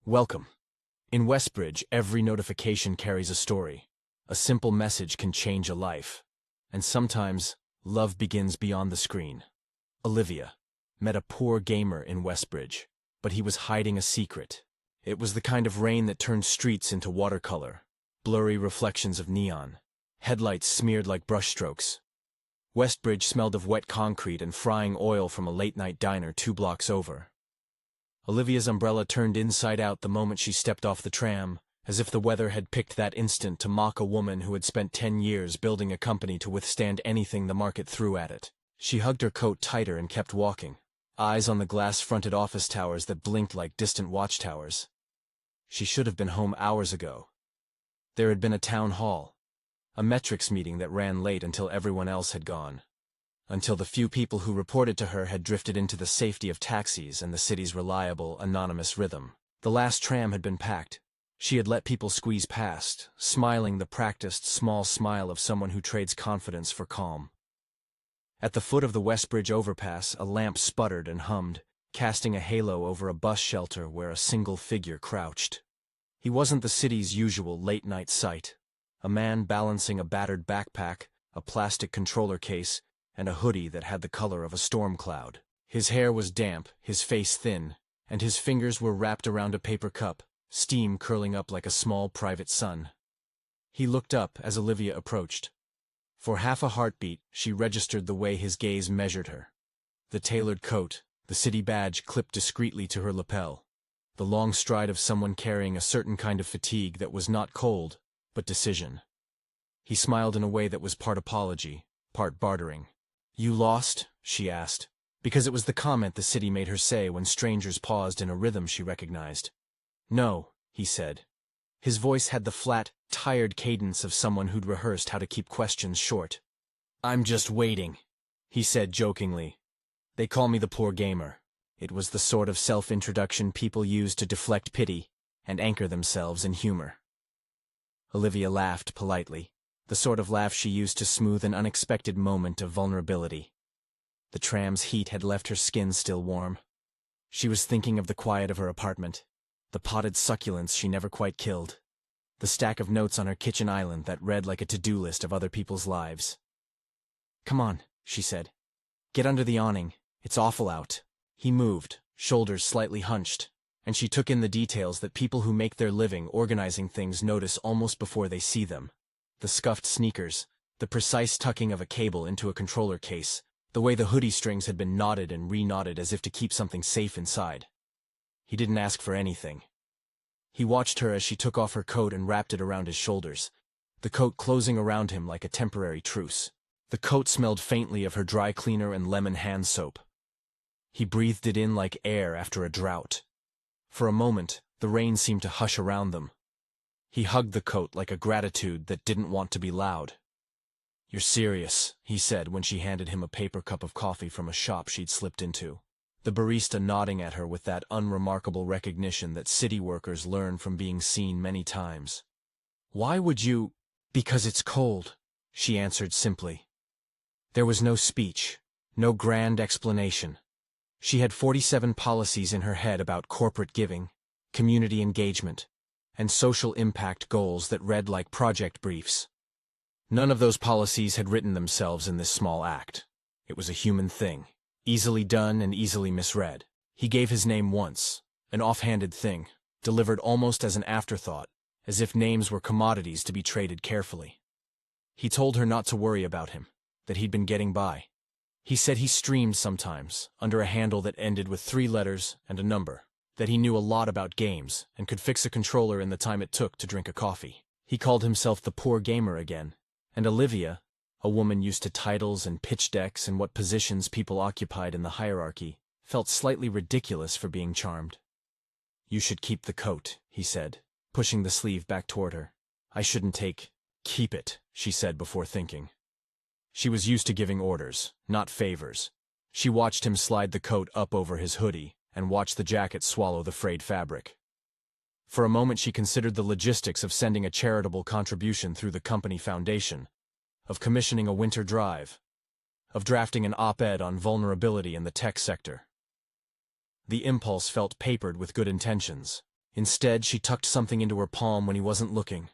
Welcome. In Westbridge, every notification carries a story. A simple message can change a life. And sometimes, love begins beyond the screen. Olivia met a poor gamer in Westbridge, but he was hiding a secret. It was the kind of rain that turned streets into watercolor, blurry reflections of neon, headlights smeared like brushstrokes. Westbridge smelled of wet concrete and frying oil from a late-night diner 2 blocks over. Olivia's umbrella turned inside out the moment she stepped off the tram, as if the weather had picked that instant to mock a woman who had spent 10 years building a company to withstand anything the market threw at it. She hugged her coat tighter and kept walking, eyes on the glass-fronted office towers that blinked like distant watchtowers. She should have been home hours ago. There had been a town hall, a metrics meeting that ran late until everyone else had gone. Until the few people who reported to her had drifted into the safety of taxis and the city's reliable, anonymous rhythm. The last tram had been packed. She had let people squeeze past, smiling the practiced, small smile of someone who trades confidence for calm. At the foot of the Westbridge overpass, a lamp sputtered and hummed, casting a halo over a bus shelter where a single figure crouched. He wasn't the city's usual late-night sight. A man balancing a battered backpack, a plastic controller case, and a hoodie that had the color of a storm cloud. His hair was damp, his face thin, and his fingers were wrapped around a paper cup, steam curling up like a small private sun. He looked up as Olivia approached. For half a heartbeat, she registered the way his gaze measured her. The tailored coat, the city badge clipped discreetly to her lapel. The long stride of someone carrying a certain kind of fatigue that was not cold, but decision. He smiled in a way that was part apology, part bartering. "You lost?" she asked, because it was the comment the city made her say when strangers paused in a rhythm she recognized. "No," he said. His voice had the flat, tired cadence of someone who'd rehearsed how to keep questions short. "I'm just waiting," he said jokingly. "They call me the poor gamer." It was the sort of self-introduction people use to deflect pity and anchor themselves in humor. Olivia laughed politely, the sort of laugh she used to smooth an unexpected moment of vulnerability. The tram's heat had left her skin still warm. She was thinking of the quiet of her apartment, the potted succulents she never quite killed, the stack of notes on her kitchen island that read like a to-do list of other people's lives. "Come on," she said. "Get under the awning. It's awful out." He moved, shoulders slightly hunched, and she took in the details that people who make their living organizing things notice almost before they see them. The scuffed sneakers, the precise tucking of a cable into a controller case, the way the hoodie strings had been knotted and re-knotted as if to keep something safe inside. He didn't ask for anything. He watched her as she took off her coat and wrapped it around his shoulders, the coat closing around him like a temporary truce. The coat smelled faintly of her dry cleaner and lemon hand soap. He breathed it in like air after a drought. For a moment, the rain seemed to hush around them. He hugged the coat like a gratitude that didn't want to be loud. "You're serious," he said when she handed him a paper cup of coffee from a shop she'd slipped into, the barista nodding at her with that unremarkable recognition that city workers learn from being seen many times. "Why would you—" "Because it's cold," she answered simply. There was no speech, no grand explanation. She had 47 policies in her head about corporate giving, community engagement, and social impact goals that read like project briefs. None of those policies had written themselves in this small act. It was a human thing, easily done and easily misread. He gave his name once, an offhanded thing, delivered almost as an afterthought, as if names were commodities to be traded carefully. He told her not to worry about him, that he'd been getting by. He said he streamed sometimes, under a handle that ended with 3 letters and a number, that he knew a lot about games and could fix a controller in the time it took to drink a coffee. He called himself the poor gamer again, and Olivia, a woman used to titles and pitch decks and what positions people occupied in the hierarchy, felt slightly ridiculous for being charmed. "You should keep the coat," he said, pushing the sleeve back toward her. "I shouldn't take—" "Keep it," she said before thinking. She was used to giving orders, not favors. She watched him slide the coat up over his hoodie and watched the jacket swallow the frayed fabric. For a moment she considered the logistics of sending a charitable contribution through the company foundation, of commissioning a winter drive, of drafting an op-ed on vulnerability in the tech sector. The impulse felt papered with good intentions, Instead, she tucked something into her palm when he wasn't looking.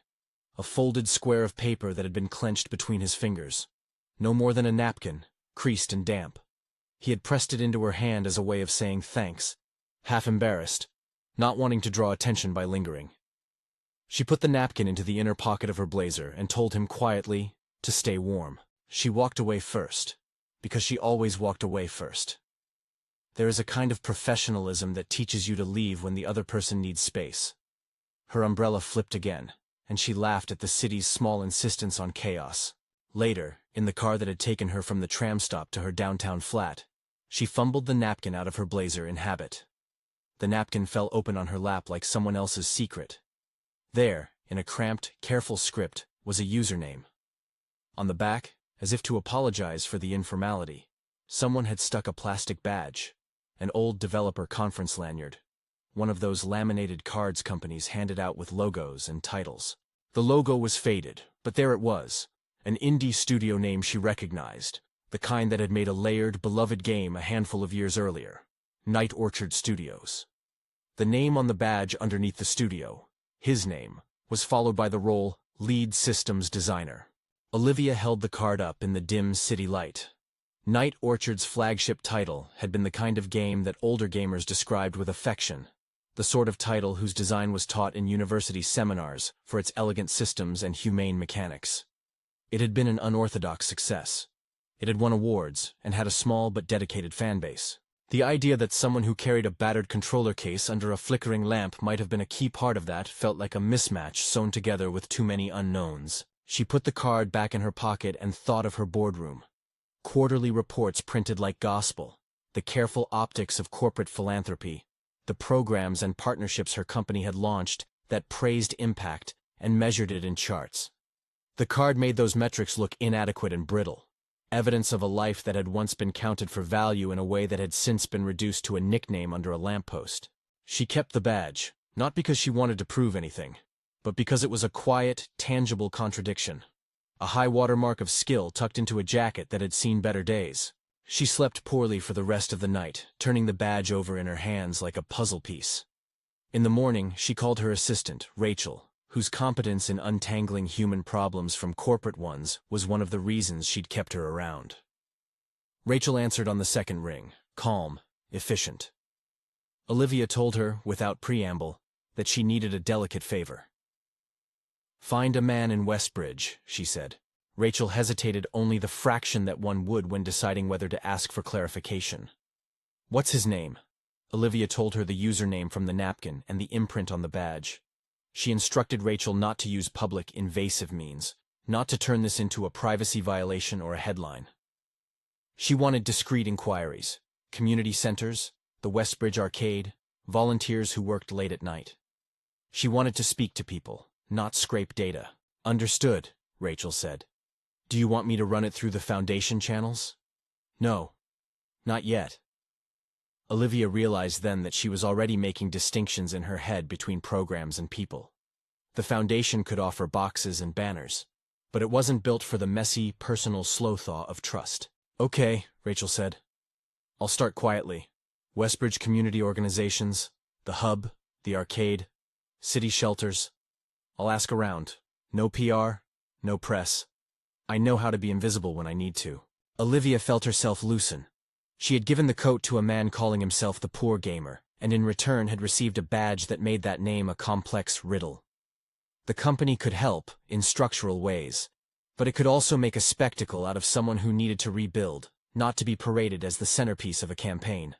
A folded square of paper that had been clenched between his fingers. No more than a napkin, creased and damp. He had pressed it into her hand as a way of saying thanks, half embarrassed, not wanting to draw attention by lingering. She put the napkin into the inner pocket of her blazer and told him quietly to stay warm. She walked away first, because she always walked away first. There is a kind of professionalism that teaches you to leave when the other person needs space. Her umbrella flipped again, and she laughed at the city's small insistence on chaos. Later, in the car that had taken her from the tram stop to her downtown flat, she fumbled the napkin out of her blazer in habit. The napkin fell open on her lap like someone else's secret. There, in a cramped, careful script, was a username. On the back, as if to apologize for the informality, someone had stuck a plastic badge, an old developer conference lanyard, one of those laminated cards companies handed out with logos and titles. The logo was faded, but there it was, an indie studio name she recognized, the kind that had made a layered, beloved game a handful of years earlier, Night Orchard Studios. The name on the badge underneath the studio, his name, was followed by the role Lead Systems Designer. Olivia held the card up in the dim city light. Night Orchard's flagship title had been the kind of game that older gamers described with affection, the sort of title whose design was taught in university seminars for its elegant systems and humane mechanics. It had been an unorthodox success. It had won awards and had a small but dedicated fanbase. The idea that someone who carried a battered controller case under a flickering lamp might have been a key part of that felt like a mismatch sewn together with too many unknowns. She put the card back in her pocket and thought of her boardroom. Quarterly reports printed like gospel, the careful optics of corporate philanthropy, the programs and partnerships her company had launched that praised impact and measured it in charts. The card made those metrics look inadequate and brittle, evidence of a life that had once been counted for value in a way that had since been reduced to a nickname under a lamppost. She kept the badge, not because she wanted to prove anything, but because it was a quiet, tangible contradiction. A high watermark of skill tucked into a jacket that had seen better days. She slept poorly for the rest of the night, turning the badge over in her hands like a puzzle piece. In the morning, she called her assistant, Rachel, whose competence in untangling human problems from corporate ones was one of the reasons she'd kept her around. Rachel answered on the second ring, calm, efficient. Olivia told her, without preamble, that she needed a delicate favor. "Find a man in Westbridge," she said. Rachel hesitated only the fraction that one would when deciding whether to ask for clarification. "What's his name?" Olivia told her the username from the napkin and the imprint on the badge. She instructed Rachel not to use public, invasive means, not to turn this into a privacy violation or a headline. She wanted discreet inquiries, community centers, the Westbridge arcade, volunteers who worked late at night. She wanted to speak to people, not scrape data. "Understood," Rachel said. "Do you want me to run it through the foundation channels?" "No. Not yet." Olivia realized then that she was already making distinctions in her head between programs and people. The foundation could offer boxes and banners, but it wasn't built for the messy, personal slow-thaw of trust. "Okay," Rachel said. "I'll start quietly. Westbridge community organizations, the hub, the arcade, city shelters. I'll ask around. No PR, no press. I know how to be invisible when I need to." Olivia felt herself loosen. She had given the coat to a man calling himself the Poor Gamer, and in return had received a badge that made that name a complex riddle. The company could help, in structural ways, but it could also make a spectacle out of someone who needed to rebuild, not to be paraded as the centerpiece of a campaign.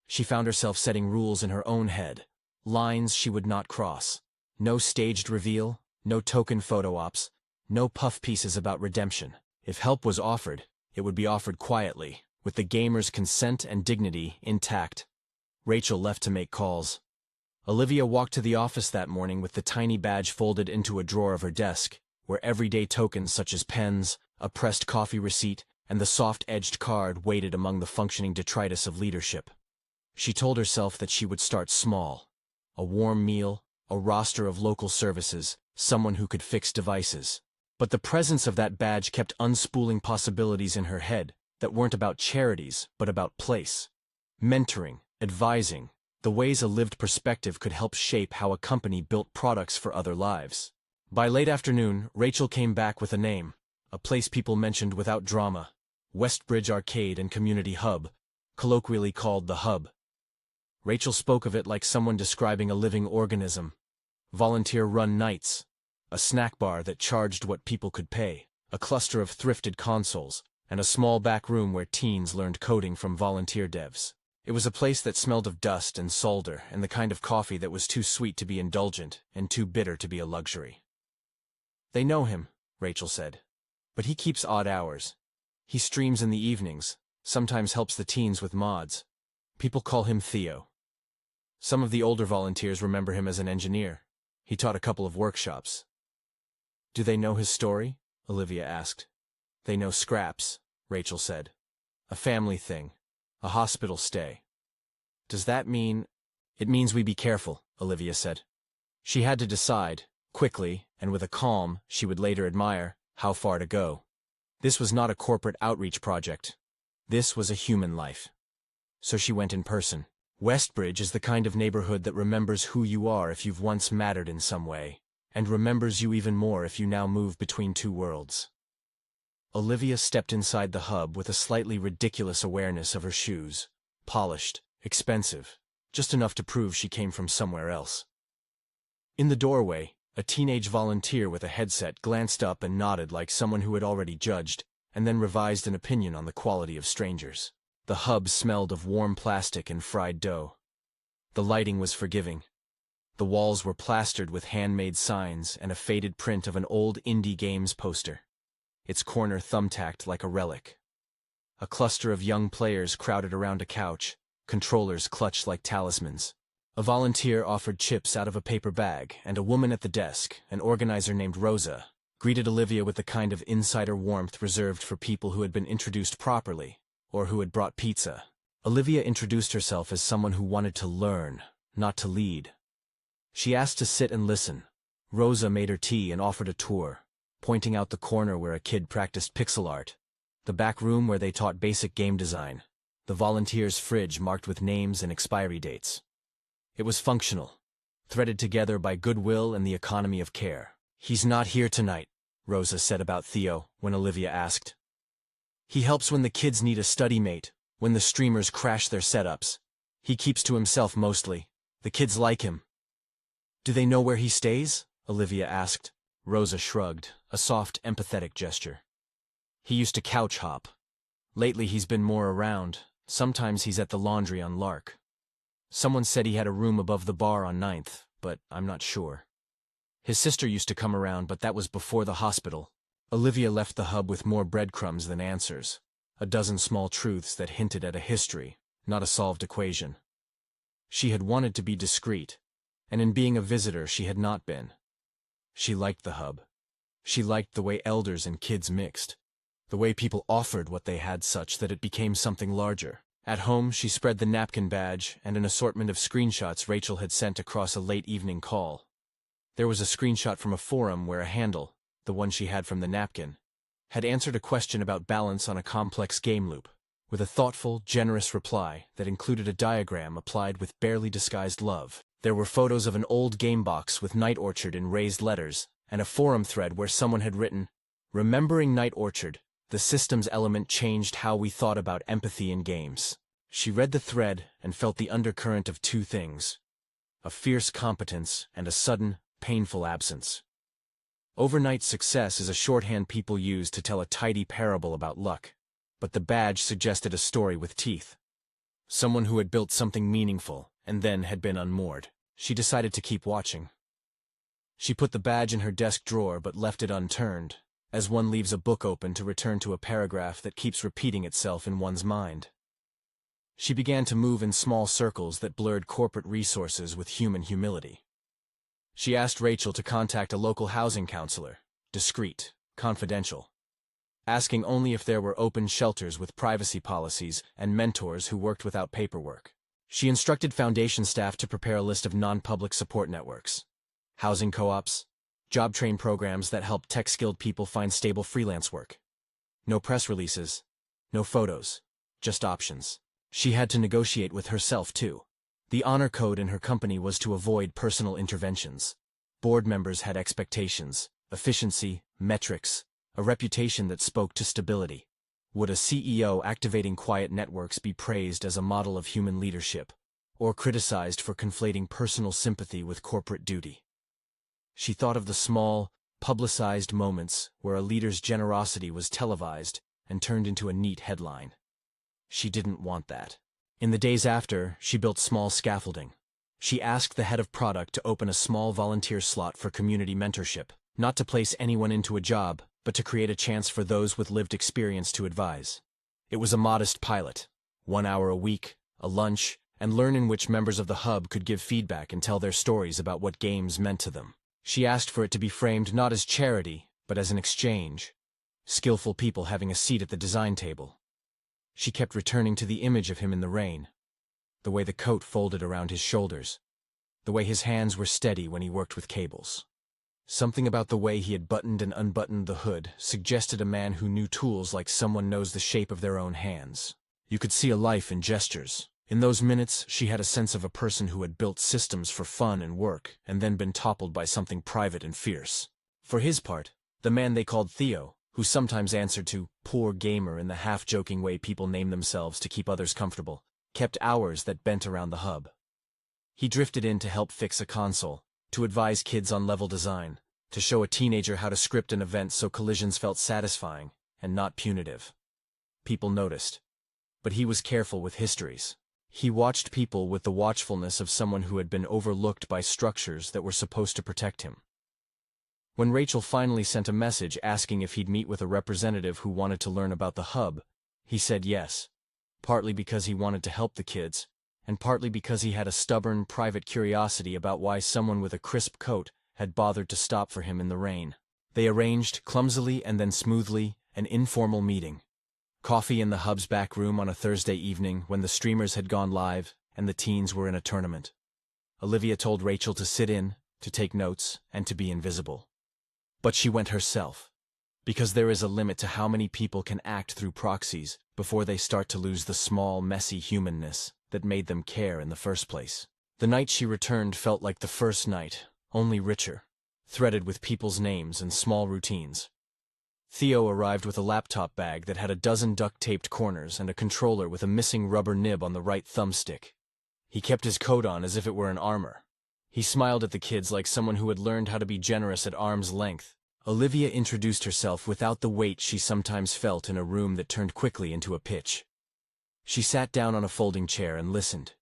She found herself setting rules in her own head, lines she would not cross. No staged reveal, no token photo ops, no puff pieces about redemption. If help was offered, it would be offered quietly, with the gamer's consent and dignity intact. Rachel left to make calls. Olivia walked to the office that morning with the tiny badge folded into a drawer of her desk, where everyday tokens such as pens, a pressed coffee receipt, and the soft-edged card waited among the functioning detritus of leadership. She told herself that she would start small. A warm meal, a roster of local services, someone who could fix devices. But the presence of that badge kept unspooling possibilities in her head that weren't about charities, but about place. Mentoring, advising, the ways a lived perspective could help shape how a company built products for other lives. By late afternoon, Rachel came back with a name, a place people mentioned without drama, Westbridge Arcade and Community Hub, colloquially called the Hub. Rachel spoke of it like someone describing a living organism. Volunteer-run nights, a snack bar that charged what people could pay, a cluster of thrifted consoles, and a small back room where teens learned coding from volunteer devs. It was a place that smelled of dust and solder and the kind of coffee that was too sweet to be indulgent and too bitter to be a luxury. "They know him," Rachel said. "But he keeps odd hours. He streams in the evenings, sometimes helps the teens with mods. People call him Theo. Some of the older volunteers remember him as an engineer. He taught a couple of workshops." "Do they know his story?" Olivia asked. "They know scraps," Rachel said. "A family thing. A hospital stay." "Does that mean—" "It means we be careful," Olivia said. She had to decide, quickly, and with a calm she would later admire, how far to go. This was not a corporate outreach project. This was a human life. So she went in person. Westbridge is the kind of neighborhood that remembers who you are if you've once mattered in some way, and remembers you even more if you now move between two worlds. Olivia stepped inside the hub with a slightly ridiculous awareness of her shoes. Polished, expensive, just enough to prove she came from somewhere else. In the doorway, a teenage volunteer with a headset glanced up and nodded like someone who had already judged, and then revised an opinion on the quality of strangers. The hub smelled of warm plastic and fried dough. The lighting was forgiving. The walls were plastered with handmade signs and a faded print of an old indie games poster, its corner thumbtacked like a relic. A cluster of young players crowded around a couch, controllers clutched like talismans. A volunteer offered chips out of a paper bag, and a woman at the desk, an organizer named Rosa, greeted Olivia with the kind of insider warmth reserved for people who had been introduced properly, or who had brought pizza. Olivia introduced herself as someone who wanted to learn, not to lead. She asked to sit and listen. Rosa made her tea and offered a tour, pointing out the corner where a kid practiced pixel art, the back room where they taught basic game design, the volunteer's fridge marked with names and expiry dates. It was functional, threaded together by goodwill and the economy of care. "He's not here tonight," Rosa said about Theo when Olivia asked. "He helps when the kids need a study mate, when the streamers crash their setups. He keeps to himself mostly. The kids like him." "Do they know where he stays?" Olivia asked. Rosa shrugged, a soft, empathetic gesture. "He used to couch hop. Lately he's been more around. Sometimes he's at the laundry on Lark. Someone said he had a room above the bar on 9th, but I'm not sure. His sister used to come around, but that was before the hospital." Olivia left the hub with more breadcrumbs than answers, a dozen small truths that hinted at a history, not a solved equation. She had wanted to be discreet, and in being a visitor she had not been. She liked the hub. She liked the way elders and kids mixed, the way people offered what they had such that it became something larger. At home, she spread the napkin badge and an assortment of screenshots Rachel had sent across a late evening call. There was a screenshot from a forum where a handle, the one she had from the napkin, had answered a question about balance on a complex game loop, with a thoughtful, generous reply that included a diagram applied with barely disguised love. There were photos of an old game box with Night Orchard in raised letters, and a forum thread where someone had written, "Remembering Night Orchard, the systems element changed how we thought about empathy in games." She read the thread and felt the undercurrent of two things: a fierce competence and a sudden, painful absence. Overnight success is a shorthand people use to tell a tidy parable about luck, but the badge suggested a story with teeth. Someone who had built something meaningful and then had been unmoored. She decided to keep watching. She put the badge in her desk drawer but left it unturned, as one leaves a book open to return to a paragraph that keeps repeating itself in one's mind. She began to move in small circles that blurred corporate resources with human humility. She asked Rachel to contact a local housing counselor, discreet, confidential, asking only if there were open shelters with privacy policies and mentors who worked without paperwork. She instructed foundation staff to prepare a list of non-public support networks, housing co-ops, job train programs that help tech-skilled people find stable freelance work. No press releases, no photos, just options. She had to negotiate with herself, too. The honor code in her company was to avoid personal interventions. Board members had expectations, efficiency, metrics, a reputation that spoke to stability. Would a CEO activating quiet networks be praised as a model of human leadership, or criticized for conflating personal sympathy with corporate duty? She thought of the small, publicized moments where a leader's generosity was televised and turned into a neat headline. She didn't want that. In the days after, she built small scaffolding. She asked the head of product to open a small volunteer slot for community mentorship, not to place anyone into a job, but to create a chance for those with lived experience to advise. It was a modest pilot, 1 hour a week, a lunch, and learn in which members of the hub could give feedback and tell their stories about what games meant to them. She asked for it to be framed not as charity, but as an exchange. Skillful people having a seat at the design table. She kept returning to the image of him in the rain. The way the coat folded around his shoulders. The way his hands were steady when he worked with cables. Something about the way he had buttoned and unbuttoned the hood suggested a man who knew tools like someone knows the shape of their own hands. You could see a life in gestures. In those minutes, she had a sense of a person who had built systems for fun and work, and then been toppled by something private and fierce. For his part, the man they called Theo, who sometimes answered to poor gamer in the half-joking way people name themselves to keep others comfortable, kept hours that bent around the hub. He drifted in to help fix a console, to advise kids on level design, to show a teenager how to script an event so collisions felt satisfying and not punitive. People noticed. But he was careful with histories. He watched people with the watchfulness of someone who had been overlooked by structures that were supposed to protect him. When Rachel finally sent a message asking if he'd meet with a representative who wanted to learn about the hub, he said yes, partly because he wanted to help the kids, and partly because he had a stubborn, private curiosity about why someone with a crisp coat had bothered to stop for him in the rain. They arranged, clumsily and then smoothly, an informal meeting. Coffee in the hub's back room on a Thursday evening when the streamers had gone live and the teens were in a tournament. Olivia told Rachel to sit in, to take notes, and to be invisible. But she went herself, because there is a limit to how many people can act through proxies before they start to lose the small, messy humanness that made them care in the first place. The night she returned felt like the first night, only richer, threaded with people's names and small routines. Theo arrived with a laptop bag that had a dozen duct-taped corners and a controller with a missing rubber nib on the right thumbstick. He kept his coat on as if it were an armor. He smiled at the kids like someone who had learned how to be generous at arm's length. Olivia introduced herself without the weight she sometimes felt in a room that turned quickly into a pitch. She sat down on a folding chair and listened.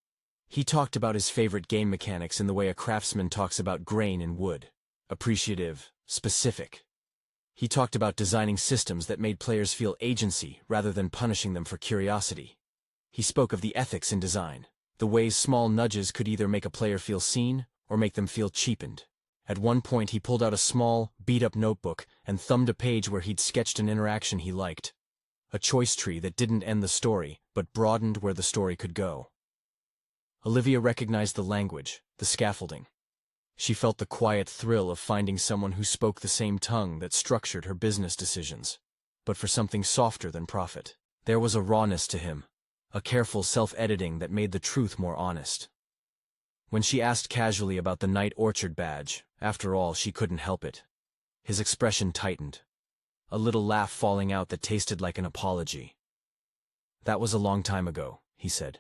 He talked about his favorite game mechanics in the way a craftsman talks about grain in wood. Appreciative, specific. He talked about designing systems that made players feel agency rather than punishing them for curiosity. He spoke of the ethics in design, the ways small nudges could either make a player feel seen or make them feel cheapened. At one point he pulled out a small, beat-up notebook and thumbed a page where he'd sketched an interaction he liked. A choice tree that didn't end the story, but broadened where the story could go. Olivia recognized the language, the scaffolding. She felt the quiet thrill of finding someone who spoke the same tongue that structured her business decisions, but for something softer than profit. There was a rawness to him, a careful self-editing that made the truth more honest. When she asked casually about the Night Orchard badge, after all, she couldn't help it. His expression tightened, a little laugh falling out that tasted like an apology. "That was a long time ago," he said.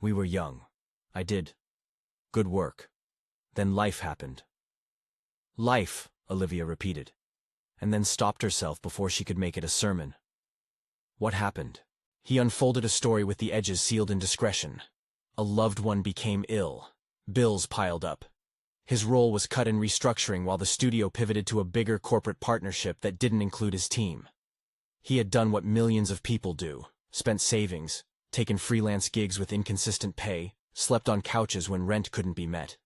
"We were young. I did good work. Then life happened." "Life," Olivia repeated, and then stopped herself before she could make it a sermon. "What happened?" He unfolded a story with the edges sealed in discretion. A loved one became ill. Bills piled up. His role was cut in restructuring while the studio pivoted to a bigger corporate partnership that didn't include his team. He had done what millions of people do, spent savings, taken freelance gigs with inconsistent pay, slept on couches when rent couldn't be met.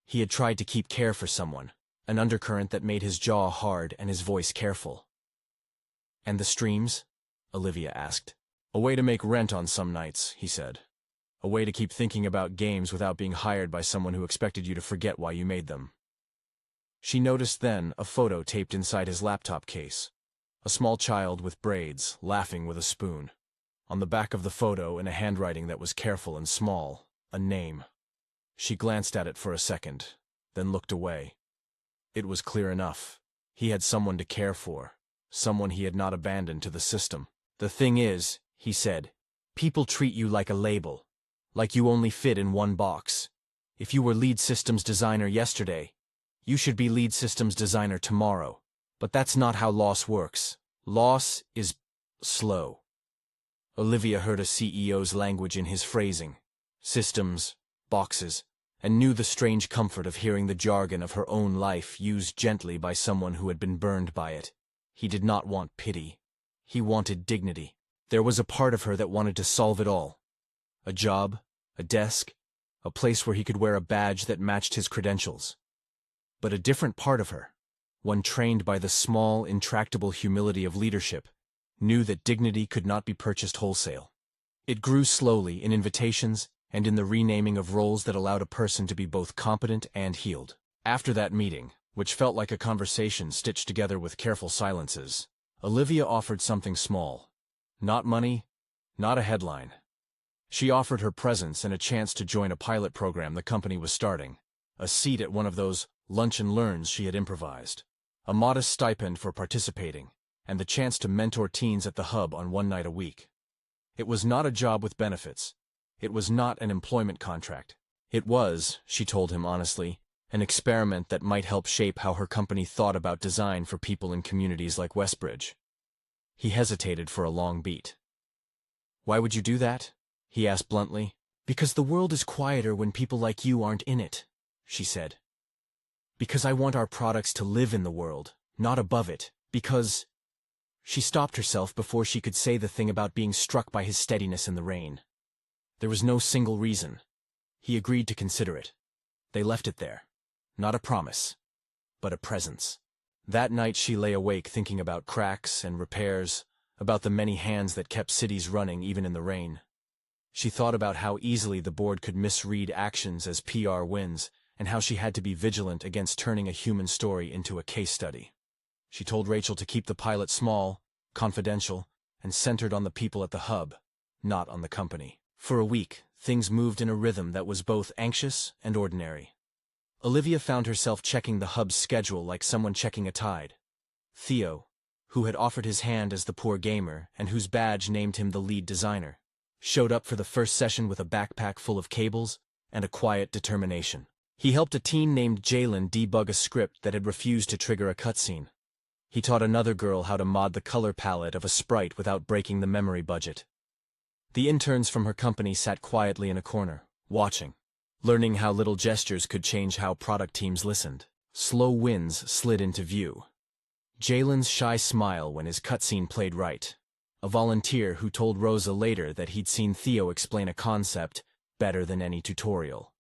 He had tried to keep care for someone, an undercurrent that made his jaw hard and his voice careful. "And the streams?" Olivia asked. "A way to make rent on some nights," he said. "A way to keep thinking about games without being hired by someone who expected you to forget why you made them." She noticed then a photo taped inside his laptop case. A small child with braids, laughing with a spoon. On the back of the photo, in a handwriting that was careful and small, A name. She glanced at it for a second, then looked away. It was clear enough. He had someone to care for, someone he had not abandoned to the system. "The thing is," he said, "people treat you like a label, like you only fit in one box. If you were lead systems designer yesterday, you should be lead systems designer tomorrow. But that's not how loss works. Loss is slow." Olivia heard a CEO's language in his phrasing. Systems, boxes, and knew the strange comfort of hearing the jargon of her own life used gently by someone who had been burned by it. He did not want pity. He wanted dignity. There was a part of her that wanted to solve it all. A job, a desk, a place where he could wear a badge that matched his credentials. But a different part of her, one trained by the small, intractable humility of leadership, knew that dignity could not be purchased wholesale. It grew slowly in invitations and in the renaming of roles that allowed a person to be both competent and healed. After that meeting, which felt like a conversation stitched together with careful silences, Olivia offered something small. Not money, not a headline. She offered her presence and a chance to join a pilot program the company was starting, a seat at one of those lunch and learns she had improvised, a modest stipend for participating, and the chance to mentor teens at the hub on one night a week. It was not a job with benefits. It was not an employment contract. It was, she told him honestly, an experiment that might help shape how her company thought about design for people in communities like Westbridge. He hesitated for a long beat. "Why would you do that?" he asked bluntly. "Because the world is quieter when people like you aren't in it," she said. "Because I want our products to live in the world, not above it. Because—" She stopped herself before she could say the thing about being struck by his steadiness in the rain. There was no single reason. He agreed to consider it. They left it there. Not a promise, but a presence. That night she lay awake thinking about cracks and repairs, about the many hands that kept cities running even in the rain. She thought about how easily the board could misread actions as PR wins, and how she had to be vigilant against turning a human story into a case study. She told Rachel to keep the pilot small, confidential, and centered on the people at the hub, not on the company. For a week, things moved in a rhythm that was both anxious and ordinary. Olivia found herself checking the hub's schedule like someone checking a tide. Theo, who had offered his hand as the poor gamer and whose badge named him the lead designer, showed up for the first session with a backpack full of cables and a quiet determination. He helped a teen named Jalen debug a script that had refused to trigger a cutscene. He taught another girl how to mod the color palette of a sprite without breaking the memory budget. The interns from her company sat quietly in a corner, watching, learning how little gestures could change how product teams listened. Slow wins slid into view. Jalen's shy smile when his cutscene played right. A volunteer who told Rosa later that he'd seen Theo explain a concept better than any tutorial.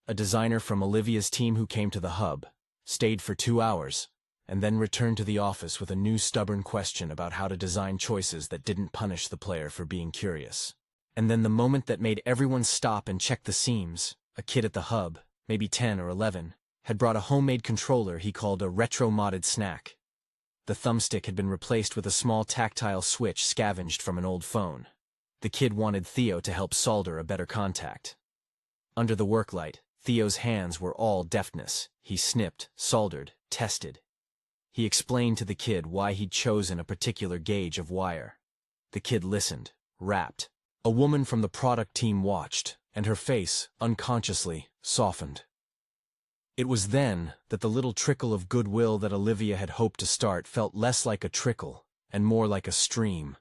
A designer from Olivia's team who came to the hub, stayed for 2 hours, and then returned to the office with a new stubborn question about how to design choices that didn't punish the player for being curious. And then the moment that made everyone stop and check the seams, a kid at the hub, maybe 10 or 11, had brought a homemade controller he called a retro-modded snack. The thumbstick had been replaced with a small tactile switch scavenged from an old phone. The kid wanted Theo to help solder a better contact. Under the work light, Theo's hands were all deftness. He snipped, soldered, tested. He explained to the kid why he'd chosen a particular gauge of wire. The kid listened, rapt. A woman from the product team watched, and her face, unconsciously, softened. It was then that the little trickle of goodwill that Olivia had hoped to start felt less like a trickle and more like a stream.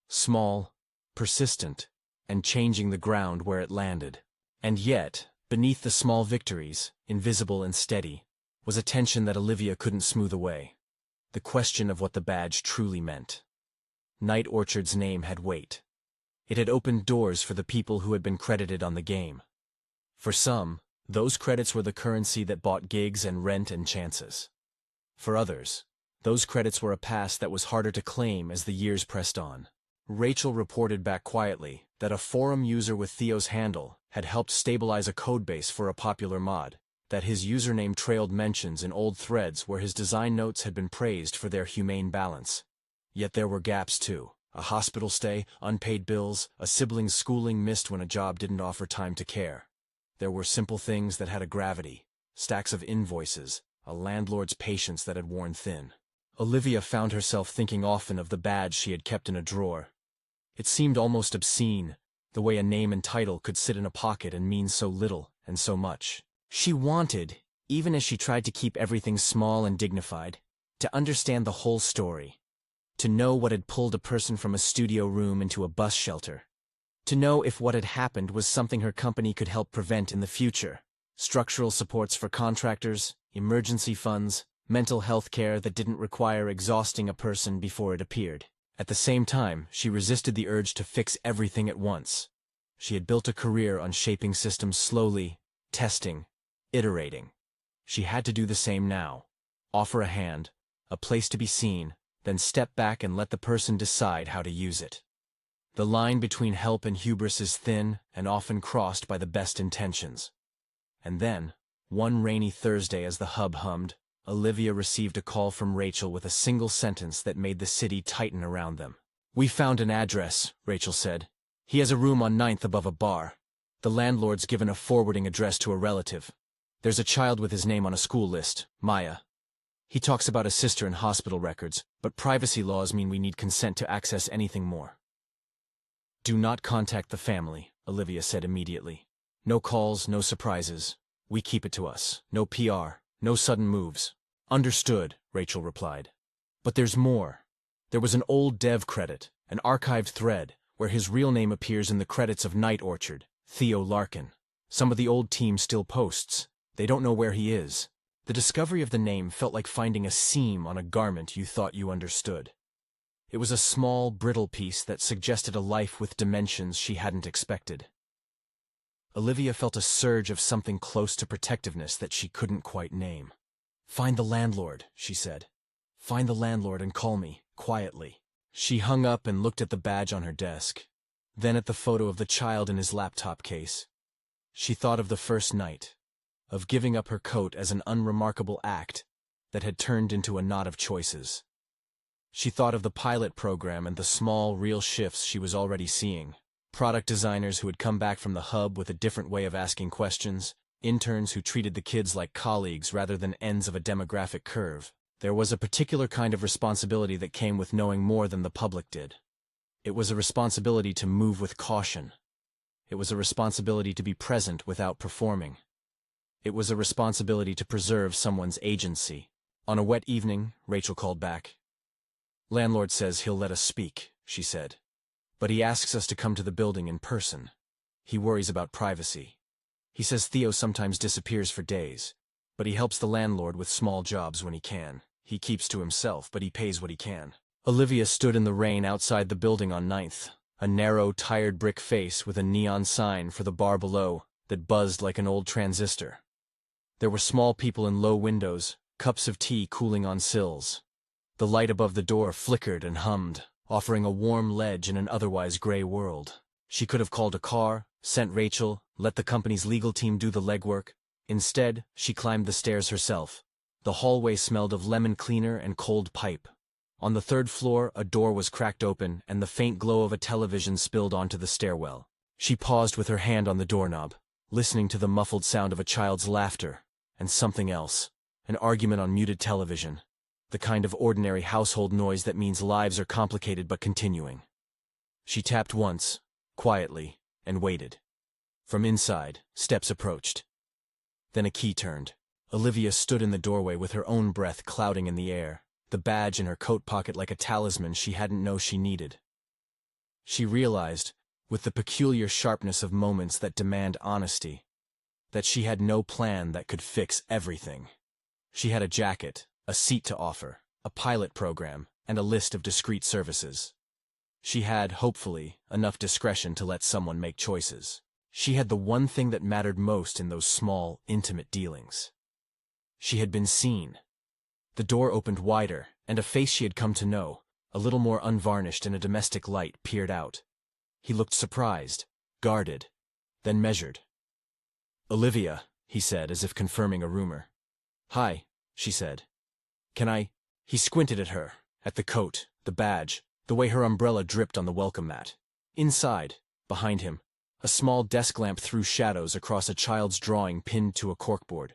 Small, persistent, and changing the ground where it landed. And yet, beneath the small victories, invisible and steady, was a tension that Olivia couldn't smooth away. The question of what the badge truly meant. Night Orchard's name had weight. It had opened doors for the people who had been credited on the game. For some, those credits were the currency that bought gigs and rent and chances. For others, those credits were a pass that was harder to claim as the years pressed on. Rachel reported back quietly that a forum user with Theo's handle had helped stabilize a codebase for a popular mod, that his username trailed mentions in old threads where his design notes had been praised for their humane balance. Yet there were gaps too. A hospital stay, unpaid bills, a sibling's schooling missed when a job didn't offer time to care. There were simple things that had a gravity, stacks of invoices, a landlord's patience that had worn thin. Olivia found herself thinking often of the badge she had kept in a drawer. It seemed almost obscene, the way a name and title could sit in a pocket and mean so little and so much. She wanted, even as she tried to keep everything small and dignified, to understand the whole story. To know what had pulled a person from a studio room into a bus shelter. To know if what had happened was something her company could help prevent in the future. Structural supports for contractors, emergency funds, mental health care that didn't require exhausting a person before it appeared. At the same time, she resisted the urge to fix everything at once. She had built a career on shaping systems slowly, testing, iterating. She had to do the same now. Offer a hand, a place to be seen, then step back and let the person decide how to use it. The line between help and hubris is thin and often crossed by the best intentions. And then, one rainy Thursday as the hub hummed, Olivia received a call from Rachel with a single sentence that made the city tighten around them. "We found an address," Rachel said. "He has a room on 9th above a bar. The landlord's given a forwarding address to a relative. There's a child with his name on a school list, Maya. He talks about a sister in hospital records, but privacy laws mean we need consent to access anything more." "Do not contact the family," Olivia said immediately. "No calls, no surprises. We keep it to us. No PR, no sudden moves." "Understood," Rachel replied. "But there's more. There was an old dev credit, an archived thread, where his real name appears in the credits of Night Orchard, Theo Larkin. Some of the old team still posts. They don't know where he is." The discovery of the name felt like finding a seam on a garment you thought you understood. It was a small, brittle piece that suggested a life with dimensions she hadn't expected. Olivia felt a surge of something close to protectiveness that she couldn't quite name. "Find the landlord," she said. "Find the landlord and call me, quietly." She hung up and looked at the badge on her desk, then at the photo of the child in his laptop case. She thought of the first night, of giving up her coat as an unremarkable act that had turned into a knot of choices. She thought of the pilot program and the small, real shifts she was already seeing. Product designers who had come back from the hub with a different way of asking questions, interns who treated the kids like colleagues rather than ends of a demographic curve. There was a particular kind of responsibility that came with knowing more than the public did. It was a responsibility to move with caution. It was a responsibility to be present without performing. It was a responsibility to preserve someone's agency. On a wet evening, Rachel called back. "Landlord says he'll let us speak," she said. "But he asks us to come to the building in person. He worries about privacy. He says Theo sometimes disappears for days, but he helps the landlord with small jobs when he can. He keeps to himself, but he pays what he can." Olivia stood in the rain outside the building on 9th, a narrow, tired brick face with a neon sign for the bar below that buzzed like an old transistor. There were small people in low windows, cups of tea cooling on sills. The light above the door flickered and hummed, offering a warm ledge in an otherwise gray world. She could have called a car, sent Rachel, let the company's legal team do the legwork. Instead, she climbed the stairs herself. The hallway smelled of lemon cleaner and cold pipe. On the 3rd floor, a door was cracked open and the faint glow of a television spilled onto the stairwell. She paused with her hand on the doorknob, listening to the muffled sound of a child's laughter, and something else, an argument on muted television, the kind of ordinary household noise that means lives are complicated but continuing. She tapped once, quietly, and waited. From inside, steps approached. Then a key turned. Olivia stood in the doorway with her own breath clouding in the air, the badge in her coat pocket like a talisman she hadn't known she needed. She realized, with the peculiar sharpness of moments that demand honesty, that she had no plan that could fix everything. She had a jacket, a seat to offer, a pilot program, and a list of discreet services. She had, hopefully, enough discretion to let someone make choices. She had the one thing that mattered most in those small, intimate dealings. She had been seen. The door opened wider, and a face she had come to know, a little more unvarnished in a domestic light, peered out. He looked surprised, guarded, then measured. "Olivia," he said, as if confirming a rumor. "Hi," she said. "Can I—" He squinted at her, at the coat, the badge, the way her umbrella dripped on the welcome mat. Inside, behind him, A small desk lamp threw shadows across a child's drawing pinned to a corkboard.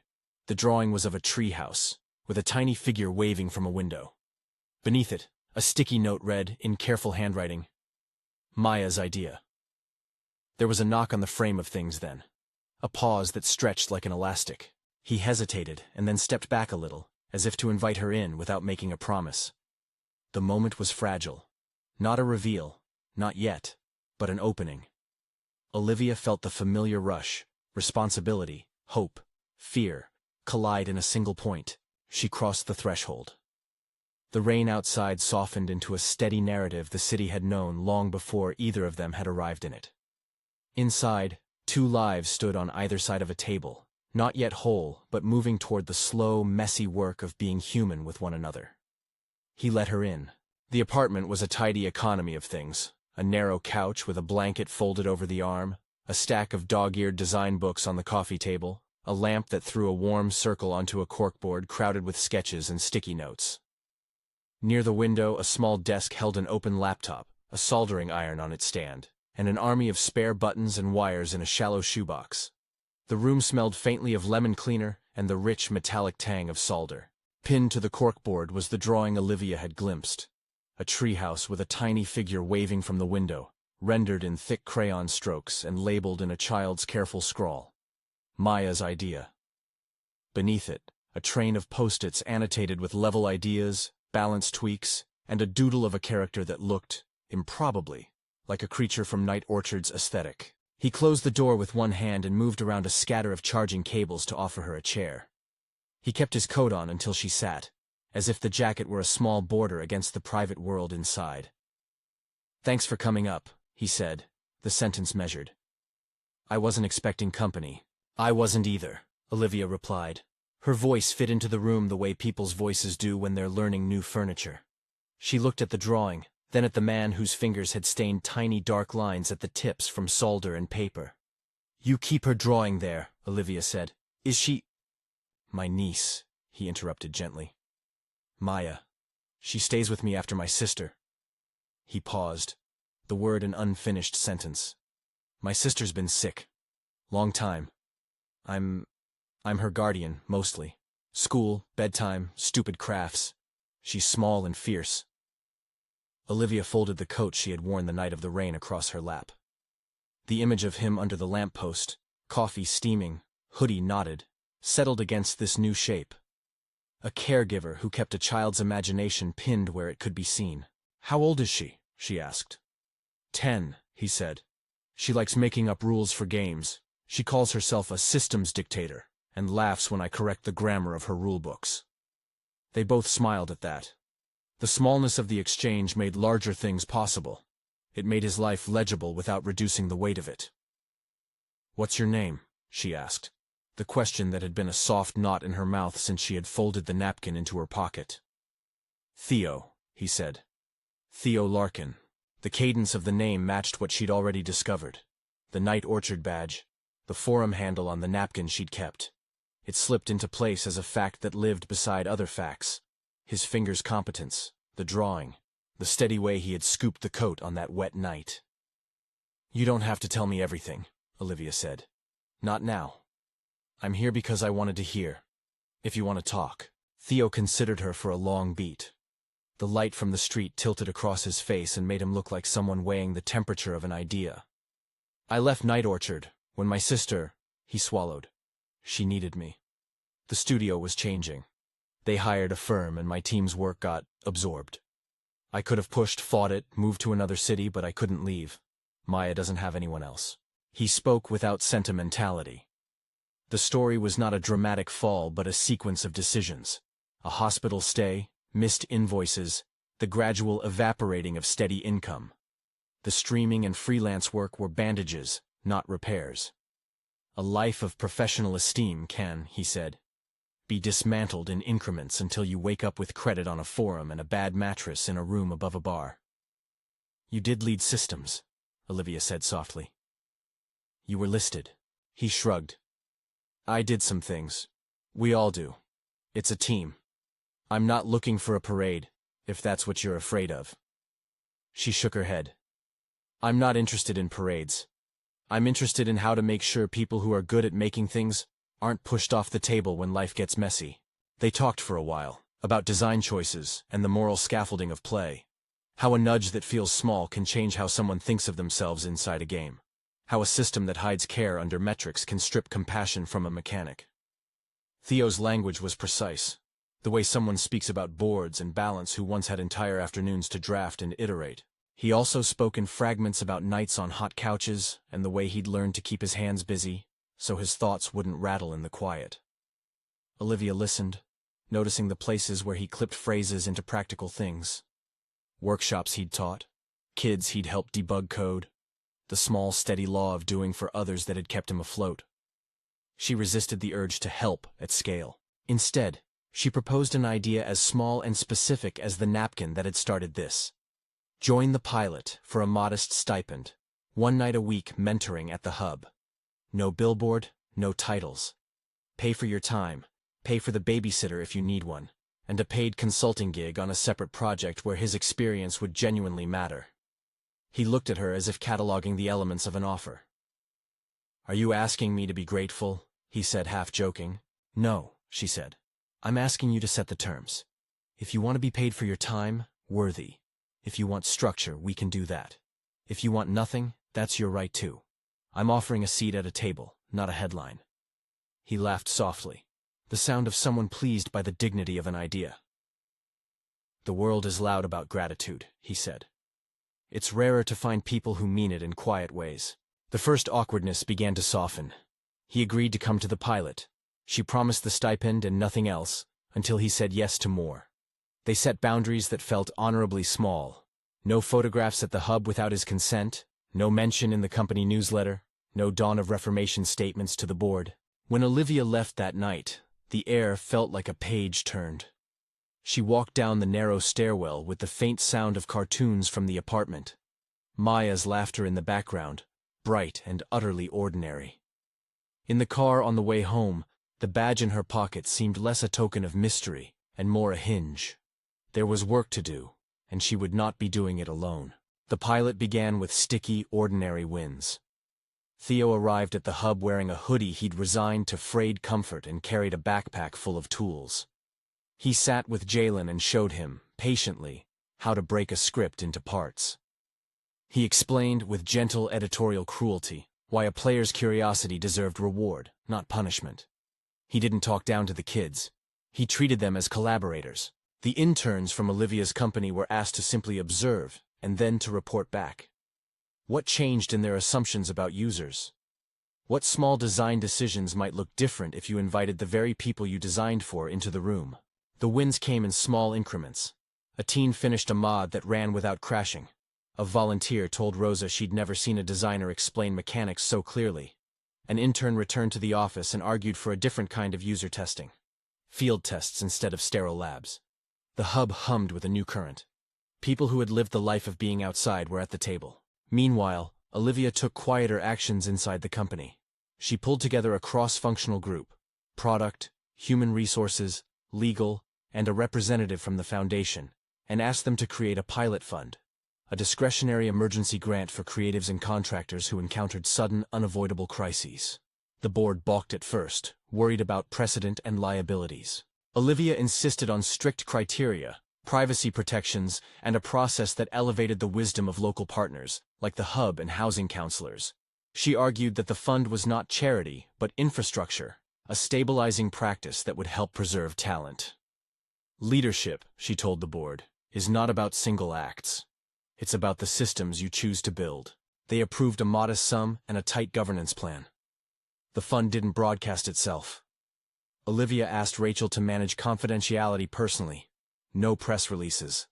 The drawing was of a treehouse, with a tiny figure waving from a window. Beneath it, a sticky note read, in careful handwriting, Maya's idea. There was a knock on the frame of things then. A pause that stretched like an elastic. He hesitated and then stepped back a little, as if to invite her in without making a promise. The moment was fragile. Not a reveal, not yet, but an opening. Olivia felt the familiar rush, responsibility, hope, fear, collide in a single point. She crossed the threshold. The rain outside softened into a steady narrative the city had known long before either of them had arrived in it. Inside, two lives stood on either side of a table, not yet whole, but moving toward the slow, messy work of being human with one another. He let her in. The apartment was a tidy economy of things. A narrow couch with a blanket folded over the arm, a stack of dog-eared design books on the coffee table, a lamp that threw a warm circle onto a corkboard crowded with sketches and sticky notes. Near the window, a small desk held an open laptop, a soldering iron on its stand, and an army of spare buttons and wires in a shallow shoebox. The room smelled faintly of lemon cleaner and the rich metallic tang of solder. Pinned to the corkboard was the drawing Olivia had glimpsed. A treehouse with a tiny figure waving from the window, rendered in thick crayon strokes and labeled in a child's careful scrawl. Maya's idea. Beneath it, a train of post-its annotated with level ideas, balance tweaks, and a doodle of a character that looked, improbably, like a creature from Night Orchard's aesthetic. He closed the door with one hand and moved around a scatter of charging cables to offer her a chair. He kept his coat on until she sat, as if the jacket were a small border against the private world inside. "Thanks for coming up," he said, the sentence measured. "I wasn't expecting company." "I wasn't either," Olivia replied. Her voice fit into the room the way people's voices do when they're learning new furniture. She looked at the drawing, then at the man whose fingers had stained tiny dark lines at the tips from solder and paper. "You keep her drawing there," Olivia said. "Is she—" "My niece," he interrupted gently. "Maya. She stays with me after my sister." He paused, the word an unfinished sentence. "My sister's been sick. Long time. I'm her guardian, mostly. School, bedtime, stupid crafts. She's small and fierce." Olivia folded the coat she had worn the night of the rain across her lap. The image of him under the lamppost, coffee steaming, hoodie knotted, settled against this new shape. A caregiver who kept a child's imagination pinned where it could be seen. "How old is she?" she asked. 10, he said. "She likes making up rules for games. She calls herself a systems dictator, and laughs when I correct the grammar of her rulebooks." They both smiled at that. The smallness of the exchange made larger things possible. It made his life legible without reducing the weight of it. "What's your name?" she asked, the question that had been a soft knot in her mouth since she had folded the napkin into her pocket. "Theo," he said. "Theo Larkin." The cadence of the name matched what she'd already discovered. The Night Orchard badge, the forum handle on the napkin she'd kept. It slipped into place as a fact that lived beside other facts. His finger's competence, the drawing, the steady way he had scooped the coat on that wet night. "You don't have to tell me everything," Olivia said. "Not now. I'm here because I wanted to hear. If you want to talk." Theo considered her for a long beat. The light from the street tilted across his face and made him look like someone weighing the temperature of an idea. "I left Night Orchard when my sister—" he swallowed. "She needed me. The studio was changing. They hired a firm and my team's work got absorbed. I could have pushed, fought it, moved to another city, but I couldn't leave. Maya doesn't have anyone else." He spoke without sentimentality. The story was not a dramatic fall but a sequence of decisions. A hospital stay, missed invoices, the gradual evaporating of steady income. The streaming and freelance work were bandages, not repairs. "A life of professional esteem can," he said, "be dismantled in increments until you wake up with credit on a forum and a bad mattress in a room above a bar." "You did lead systems," Olivia said softly. "You were listed." He shrugged. "I did some things. We all do. It's a team. I'm not looking for a parade, if that's what you're afraid of." She shook her head. "I'm not interested in parades. I'm interested in how to make sure people who are good at making things aren't pushed off the table when life gets messy. They talked for a while about design choices and the moral scaffolding of play. How a nudge that feels small can change how someone thinks of themselves inside a game. How a system that hides care under metrics can strip compassion from a mechanic. Theo's language was precise. The way someone speaks about boards and balance who once had entire afternoons to draft and iterate. He also spoke in fragments about nights on hot couches and the way he'd learned to keep his hands busy, so his thoughts wouldn't rattle in the quiet. Olivia listened, noticing the places where he clipped phrases into practical things. Workshops he'd taught, kids he'd helped debug code, the small, steady law of doing for others that had kept him afloat. She resisted the urge to help at scale. Instead, she proposed an idea as small and specific as the napkin that had started this. Join the pilot for a modest stipend, 1 night a week mentoring at the hub. No billboard, no titles. Pay for your time, pay for the babysitter if you need one, and a paid consulting gig on a separate project where his experience would genuinely matter. He looked at her as if cataloging the elements of an offer. "Are you asking me to be grateful?" he said, half joking. "No," she said. "I'm asking you to set the terms. If you want to be paid for your time, worthy. If you want structure, we can do that. If you want nothing, that's your right too. I'm offering a seat at a table, not a headline." He laughed softly, the sound of someone pleased by the dignity of an idea. "The world is loud about gratitude," he said. "It's rarer to find people who mean it in quiet ways." The first awkwardness began to soften. He agreed to come to the pilot. She promised the stipend and nothing else, until he said yes to more. They set boundaries that felt honorably small. No photographs at the hub without his consent, no mention in the company newsletter, no Dawn of Reformation statements to the board. When Olivia left that night, the air felt like a page turned. She walked down the narrow stairwell with the faint sound of cartoons from the apartment. Maya's laughter in the background, bright and utterly ordinary. In the car on the way home, the badge in her pocket seemed less a token of mystery and more a hinge. There was work to do, and she would not be doing it alone. The pilot began with sticky, ordinary wins. Theo arrived at the hub wearing a hoodie he'd resigned to frayed comfort and carried a backpack full of tools. He sat with Jalen and showed him, patiently, how to break a script into parts. He explained, with gentle editorial cruelty, why a player's curiosity deserved reward, not punishment. He didn't talk down to the kids. He treated them as collaborators. The interns from Olivia's company were asked to simply observe, and then to report back. What changed in their assumptions about users? What small design decisions might look different if you invited the very people you designed for into the room? The wins came in small increments. A teen finished a mod that ran without crashing. A volunteer told Rosa she'd never seen a designer explain mechanics so clearly. An intern returned to the office and argued for a different kind of user testing. Field tests instead of sterile labs. The hub hummed with a new current. People who had lived the life of being outside were at the table. Meanwhile, Olivia took quieter actions inside the company. She pulled together a cross-functional group: product, human resources, legal, and a representative from the foundation, and asked them to create a pilot fund, a discretionary emergency grant for creatives and contractors who encountered sudden, unavoidable crises. The board balked at first, worried about precedent and liabilities. Olivia insisted on strict criteria, privacy protections, and a process that elevated the wisdom of local partners, like the hub and housing counselors. She argued that the fund was not charity, but infrastructure, a stabilizing practice that would help preserve talent. Leadership, she told the board, is not about single acts. It's about the systems you choose to build. They approved a modest sum and a tight governance plan. The fund didn't broadcast itself. Olivia asked Rachel to manage confidentiality personally. No press releases.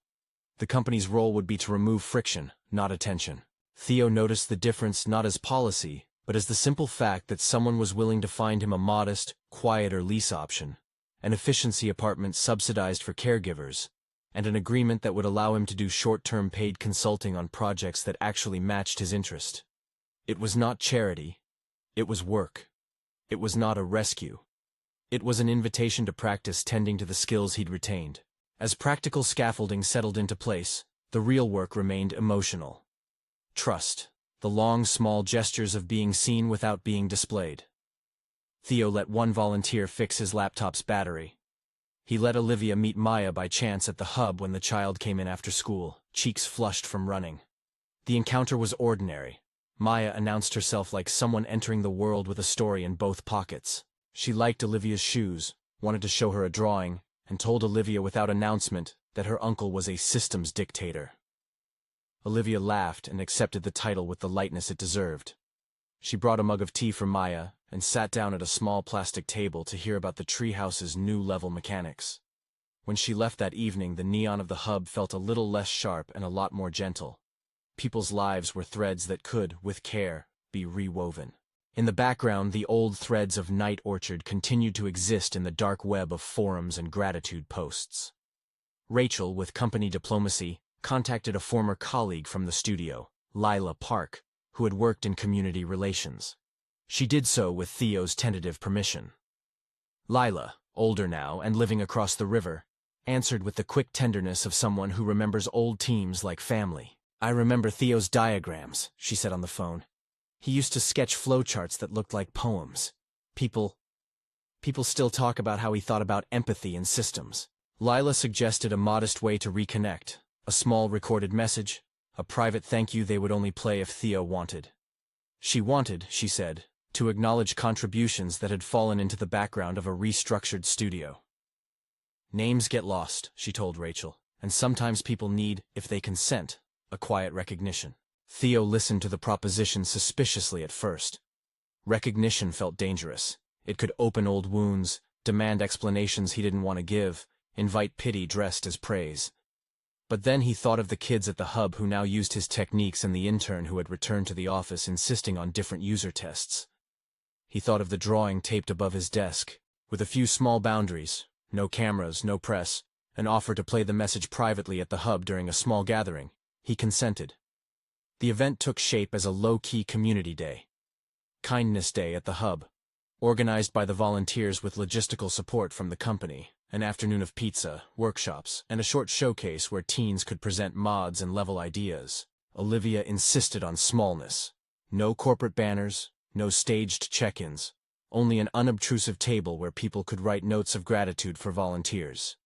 The company's role would be to remove friction, not attention. Theo noticed the difference not as policy, but as the simple fact that someone was willing to find him a modest, quieter lease option, an efficiency apartment subsidized for caregivers, and an agreement that would allow him to do short-term paid consulting on projects that actually matched his interest. It was not charity. It was work. It was not a rescue. It was an invitation to practice tending to the skills he'd retained. As practical scaffolding settled into place, the real work remained emotional. Trust. the long, small gestures of being seen without being displayed. Theo let one volunteer fix his laptop's battery. He let Olivia meet Maya by chance at the hub when the child came in after school, cheeks flushed from running. The encounter was ordinary. Maya announced herself like someone entering the world with a story in both pockets. She liked Olivia's shoes, wanted to show her a drawing, and told Olivia without announcement that her uncle was a systems dictator. Olivia laughed and accepted the title with the lightness it deserved. She brought a mug of tea for Maya and sat down at a small plastic table to hear about the treehouse's new level mechanics. When she left that evening, the neon of the hub felt a little less sharp and a lot more gentle. People's lives were threads that could, with care, be rewoven. In the background, the old threads of Night Orchard continued to exist in the dark web of forums and gratitude posts. Rachel, with company diplomacy, contacted a former colleague from the studio, Lila Park, who had worked in community relations. She did so with Theo's tentative permission. Lila, older now and living across the river, answered with the quick tenderness of someone who remembers old teams like family. "I remember Theo's diagrams," she said on the phone. "He used to sketch flowcharts that looked like poems. People still talk about how he thought about empathy and systems." Lila suggested a modest way to reconnect, a small recorded message, a private thank you they would only play if Theo wanted. She wanted, she said, to acknowledge contributions that had fallen into the background of a restructured studio. "Names get lost," she told Rachel, "and sometimes people need, if they consent, a quiet recognition." Theo listened to the proposition suspiciously at first. Recognition felt dangerous. It could open old wounds, demand explanations he didn't want to give, invite pity dressed as praise. But then he thought of the kids at the hub who now used his techniques and the intern who had returned to the office insisting on different user tests. He thought of the drawing taped above his desk, with a few small boundaries, no cameras, no press, an offer to play the message privately at the hub during a small gathering. He consented. The event took shape as a low-key community day. Kindness Day at the hub, organized by the volunteers with logistical support from the company, an afternoon of pizza, workshops, and a short showcase where teens could present mods and level ideas. Olivia insisted on smallness. No corporate banners, no staged check-ins, only an unobtrusive table where people could write notes of gratitude for volunteers.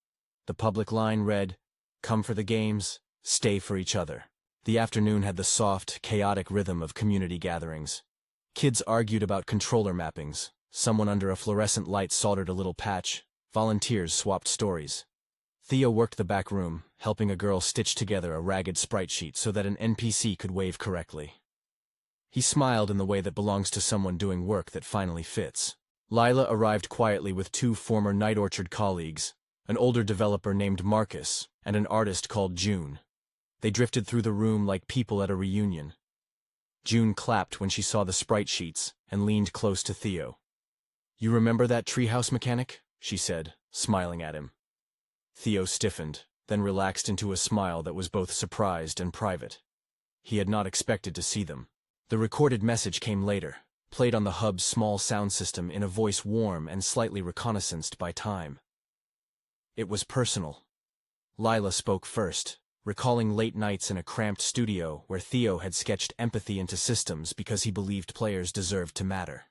The public line read, "Come for the games, stay for each other." The afternoon had the soft, chaotic rhythm of community gatherings. Kids argued about controller mappings, someone under a fluorescent light soldered a little patch, volunteers swapped stories. Theo worked the back room, helping a girl stitch together a ragged sprite sheet so that an NPC could wave correctly. He smiled in the way that belongs to someone doing work that finally fits. Lila arrived quietly with two former Night Orchard colleagues, an older developer named Marcus and an artist called June. They drifted through the room like people at a reunion. June clapped when she saw the sprite sheets and leaned close to Theo. "You remember that treehouse mechanic?" she said, smiling at him. Theo stiffened, then relaxed into a smile that was both surprised and private. He had not expected to see them. The recorded message came later, played on the hub's small sound system in a voice warm and slightly reconnaissanced by time. It was personal. Lila spoke first, recalling late nights in a cramped studio where Theo had sketched empathy into systems because he believed players deserved to matter.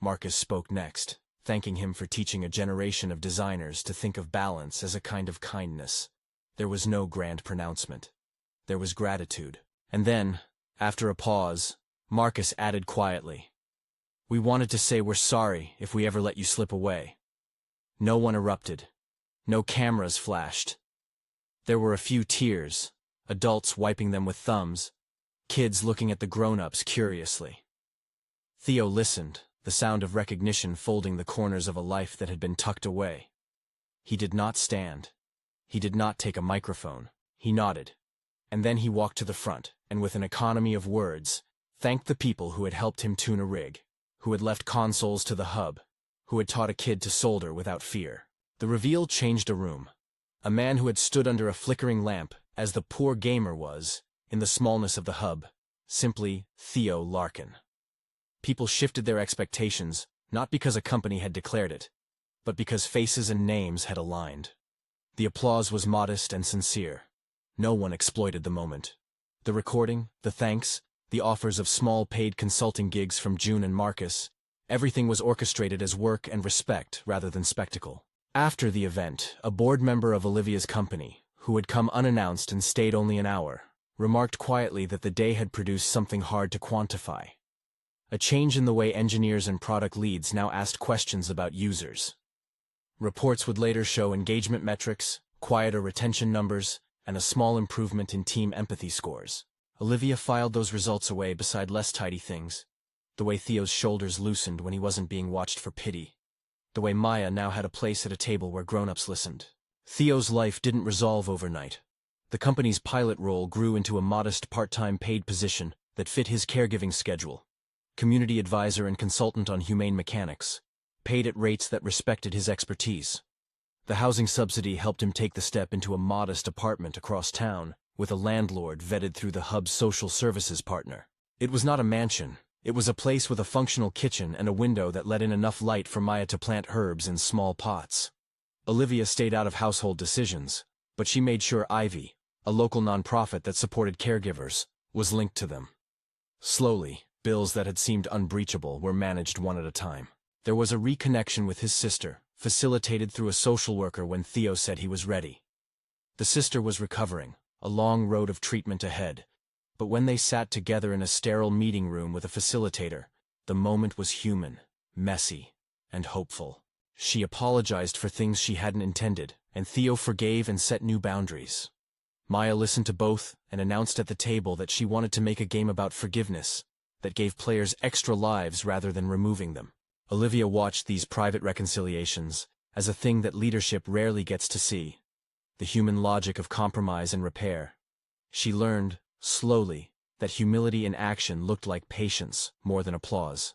Marcus spoke next, thanking him for teaching a generation of designers to think of balance as a kind of kindness. There was no grand pronouncement. There was gratitude. And then, after a pause, Marcus added quietly, "We wanted to say we're sorry if we ever let you slip away." No one erupted. No cameras flashed. There were a few tears, adults wiping them with thumbs, kids looking at the grown-ups curiously. Theo listened, the sound of recognition folding the corners of a life that had been tucked away. He did not stand. He did not take a microphone. He nodded. And then he walked to the front, and with an economy of words, thanked the people who had helped him tune a rig, who had left consoles to the hub, who had taught a kid to solder without fear. The reveal changed a room. A man who had stood under a flickering lamp, as the poor gamer was, in the smallness of the hub, simply Theo Larkin. People shifted their expectations, not because a company had declared it, but because faces and names had aligned. The applause was modest and sincere. No one exploited the moment. The recording, the thanks, the offers of small paid consulting gigs from June and Marcus. Everything was orchestrated as work and respect rather than spectacle. After the event, a board member of Olivia's company, who had come unannounced and stayed only an hour, remarked quietly that the day had produced something hard to quantify. A change in the way engineers and product leads now asked questions about users. Reports would later show engagement metrics, quieter retention numbers, and a small improvement in team empathy scores. Olivia filed those results away beside less tidy things. The way Theo's shoulders loosened when he wasn't being watched for pity. The way Maya now had a place at a table where grown-ups listened. Theo's life didn't resolve overnight. The company's pilot role grew into a modest part-time paid position that fit his caregiving schedule. Community advisor and consultant on humane mechanics, paid at rates that respected his expertise. The housing subsidy helped him take the step into a modest apartment across town, with a landlord vetted through the hub's social services partner. It was not a mansion. It was a place with a functional kitchen and a window that let in enough light for Maya to plant herbs in small pots. Olivia stayed out of household decisions, but she made sure Ivy, a local nonprofit that supported caregivers, was linked to them. Slowly, bills that had seemed unbreachable were managed one at a time. There was a reconnection with his sister, facilitated through a social worker when Theo said he was ready. The sister was recovering, a long road of treatment ahead, but when they sat together in a sterile meeting room with a facilitator, the moment was human, messy, and hopeful. She apologized for things she hadn't intended, and Theo forgave and set new boundaries. Maya listened to both and announced at the table that she wanted to make a game about forgiveness that gave players extra lives rather than removing them. Olivia watched these private reconciliations as a thing that leadership rarely gets to see, the human logic of compromise and repair. She learned, slowly, that humility in action looked like patience more than applause.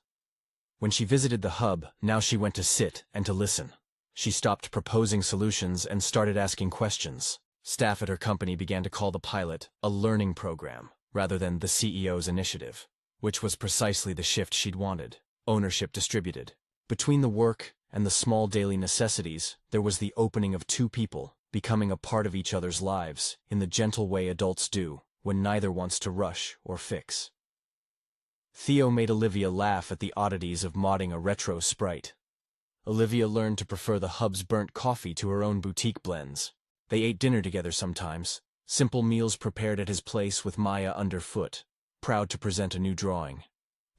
When she visited the hub, now she went to sit and to listen. She stopped proposing solutions and started asking questions. Staff at her company began to call the pilot a learning program, rather than the CEO's initiative, which was precisely the shift she'd wanted. Ownership distributed. Between the work and the small daily necessities, there was the opening of two people, becoming a part of each other's lives, in the gentle way adults do, when neither wants to rush or fix. Theo made Olivia laugh at the oddities of modding a retro sprite. Olivia learned to prefer the hub's burnt coffee to her own boutique blends. They ate dinner together sometimes, simple meals prepared at his place with Maya underfoot, proud to present a new drawing.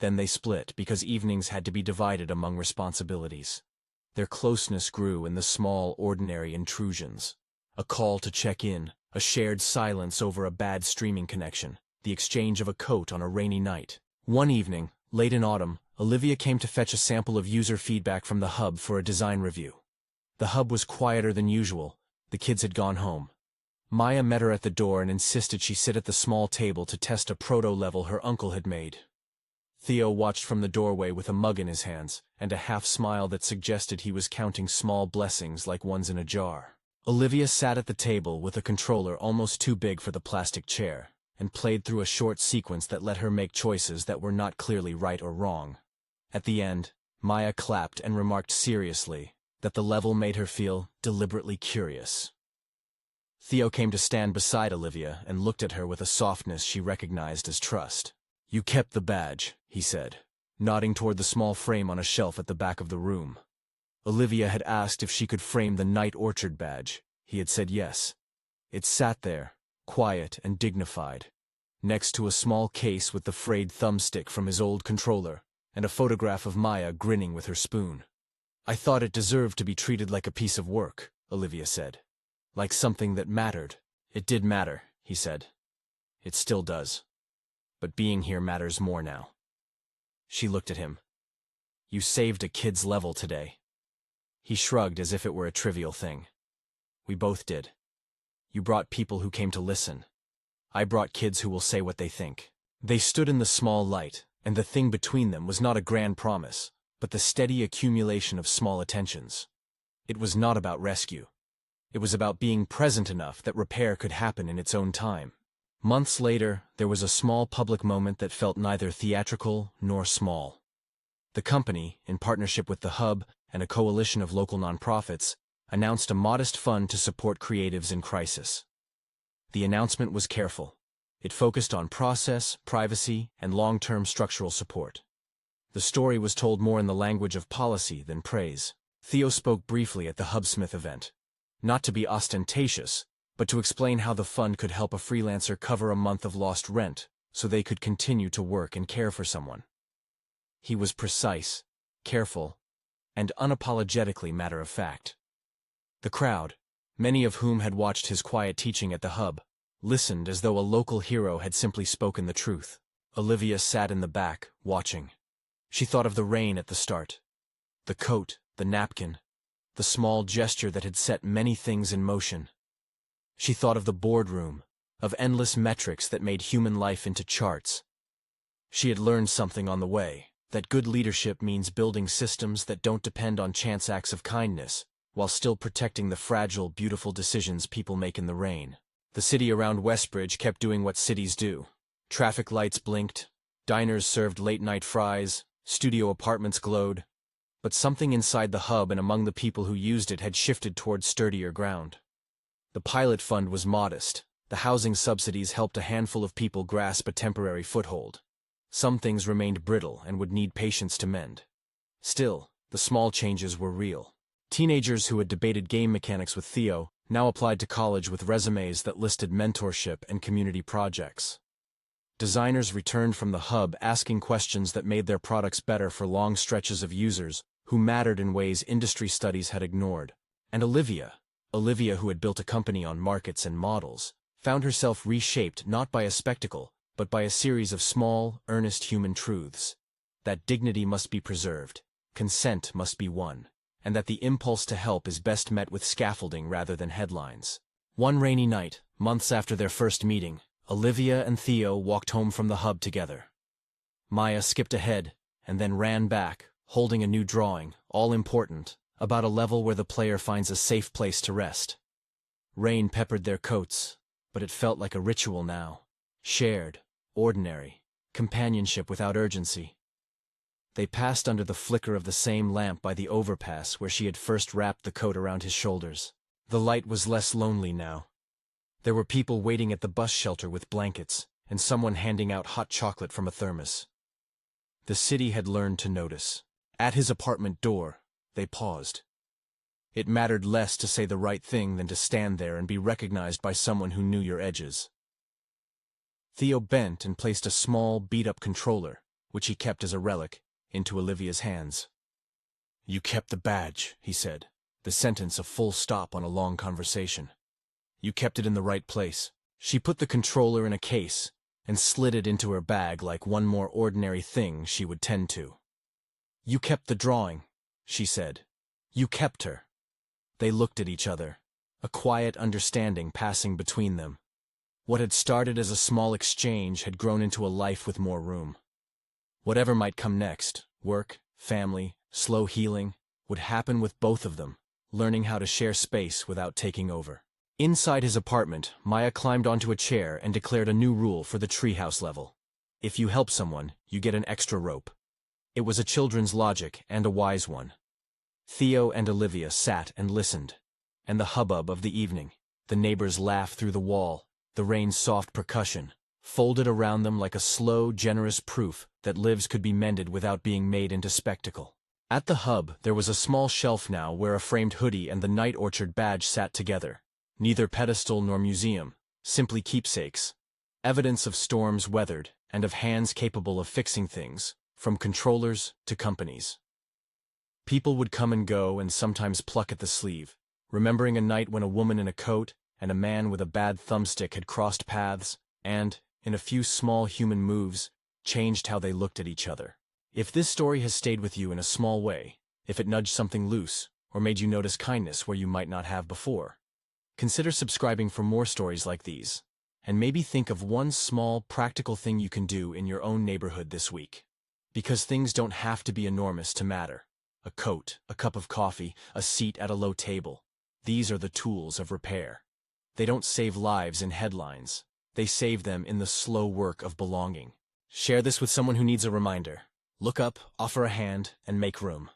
Then they split because evenings had to be divided among responsibilities. Their closeness grew in the small, ordinary intrusions. A call to check in, a shared silence over a bad streaming connection, the exchange of a coat on a rainy night. One evening, late in autumn, Olivia came to fetch a sample of user feedback from the hub for a design review. The hub was quieter than usual. The kids had gone home. Maya met her at the door and insisted she sit at the small table to test a proto-level her uncle had made. Theo watched from the doorway with a mug in his hands, and a half-smile that suggested he was counting small blessings like ones in a jar. Olivia sat at the table with a controller almost too big for the plastic chair, and played through a short sequence that let her make choices that were not clearly right or wrong. At the end, Maya clapped and remarked seriously that the level made her feel deliberately curious. Theo came to stand beside Olivia and looked at her with a softness she recognized as trust. "You kept the badge," he said, nodding toward the small frame on a shelf at the back of the room. Olivia had asked if she could frame the Night Orchard badge. He had said yes. It sat there, quiet and dignified, next to a small case with the frayed thumbstick from his old controller, and a photograph of Maya grinning with her spoon. "I thought it deserved to be treated like a piece of work," Olivia said. "Like something that mattered." "It did matter," he said. "It still does. But being here matters more now." She looked at him. "You saved a kid's level today." He shrugged as if it were a trivial thing. "We both did. You brought people who came to listen. I brought kids who will say what they think." They stood in the small light, and the thing between them was not a grand promise, but the steady accumulation of small attentions. It was not about rescue. It was about being present enough that repair could happen in its own time. Months later, there was a small public moment that felt neither theatrical nor small. The company, in partnership with the Hub and a coalition of local nonprofits, announced a modest fund to support creatives in crisis. The announcement was careful. It focused on process, privacy, and long-term structural support. The story was told more in the language of policy than praise. Theo spoke briefly at the Hubsmith event. Not to be ostentatious, but to explain how the fund could help a freelancer cover a month of lost rent so they could continue to work and care for someone. He was precise, careful, and unapologetically matter-of-fact. The crowd, many of whom had watched his quiet teaching at the Hub, listened as though a local hero had simply spoken the truth. Olivia sat in the back, watching. She thought of the rain at the start, the coat, the napkin, the small gesture that had set many things in motion. She thought of the boardroom, of endless metrics that made human life into charts. She had learned something on the way, that good leadership means building systems that don't depend on chance acts of kindness, while still protecting the fragile, beautiful decisions people make in the rain. The city around Westbridge kept doing what cities do. Traffic lights blinked, diners served late-night fries, studio apartments glowed. But something inside the Hub and among the people who used it had shifted towards sturdier ground. The pilot fund was modest. The housing subsidies helped a handful of people grasp a temporary foothold. Some things remained brittle and would need patience to mend. Still, the small changes were real. Teenagers who had debated game mechanics with Theo now applied to college with resumes that listed mentorship and community projects. Designers returned from the Hub asking questions that made their products better for long stretches of users who mattered in ways industry studies had ignored. And Olivia, who had built a company on markets and models, found herself reshaped not by a spectacle, but by a series of small, earnest human truths. That dignity must be preserved, consent must be won, and that the impulse to help is best met with scaffolding rather than headlines. One rainy night, months after their first meeting, Olivia and Theo walked home from the Hub together. Maya skipped ahead, and then ran back, holding a new drawing, all important, about a level where the player finds a safe place to rest. Rain peppered their coats, but it felt like a ritual now. Shared, ordinary, companionship without urgency. They passed under the flicker of the same lamp by the overpass where she had first wrapped the coat around his shoulders. The light was less lonely now. There were people waiting at the bus shelter with blankets, and someone handing out hot chocolate from a thermos. The city had learned to notice. At his apartment door, they paused. It mattered less to say the right thing than to stand there and be recognized by someone who knew your edges. Theo bent and placed a small, beat-up controller, which he kept as a relic, into Olivia's hands. "You kept the badge," he said, the sentence a full stop on a long conversation. "You kept it in the right place." She put the controller in a case and slid it into her bag like one more ordinary thing she would tend to. "You kept the drawing," she said. "You kept her." They looked at each other, a quiet understanding passing between them. What had started as a small exchange had grown into a life with more room. Whatever might come next, work, family, slow healing, would happen with both of them, learning how to share space without taking over. Inside his apartment, Maya climbed onto a chair and declared a new rule for the treehouse level. If you help someone, you get an extra rope. It was a children's logic and a wise one. Theo and Olivia sat and listened, and the hubbub of the evening, the neighbors' laugh through the wall, the rain's soft percussion, folded around them like a slow, generous proof that lives could be mended without being made into spectacle. At the Hub, there was a small shelf now where a framed hoodie and the Night Orchard badge sat together. Neither pedestal nor museum, simply keepsakes. Evidence of storms weathered and of hands capable of fixing things, from controllers to companies. People would come and go and sometimes pluck at the sleeve, remembering a night when a woman in a coat and a man with a bad thumbstick had crossed paths and, in a few small human moves, changed how they looked at each other. If this story has stayed with you in a small way, if it nudged something loose, or made you notice kindness where you might not have before, consider subscribing for more stories like these, and maybe think of one small, practical thing you can do in your own neighborhood this week. Because things don't have to be enormous to matter. A coat, a cup of coffee, a seat at a low table. These are the tools of repair. They don't save lives in headlines. They save them in the slow work of belonging. Share this with someone who needs a reminder. Look up, offer a hand, and make room.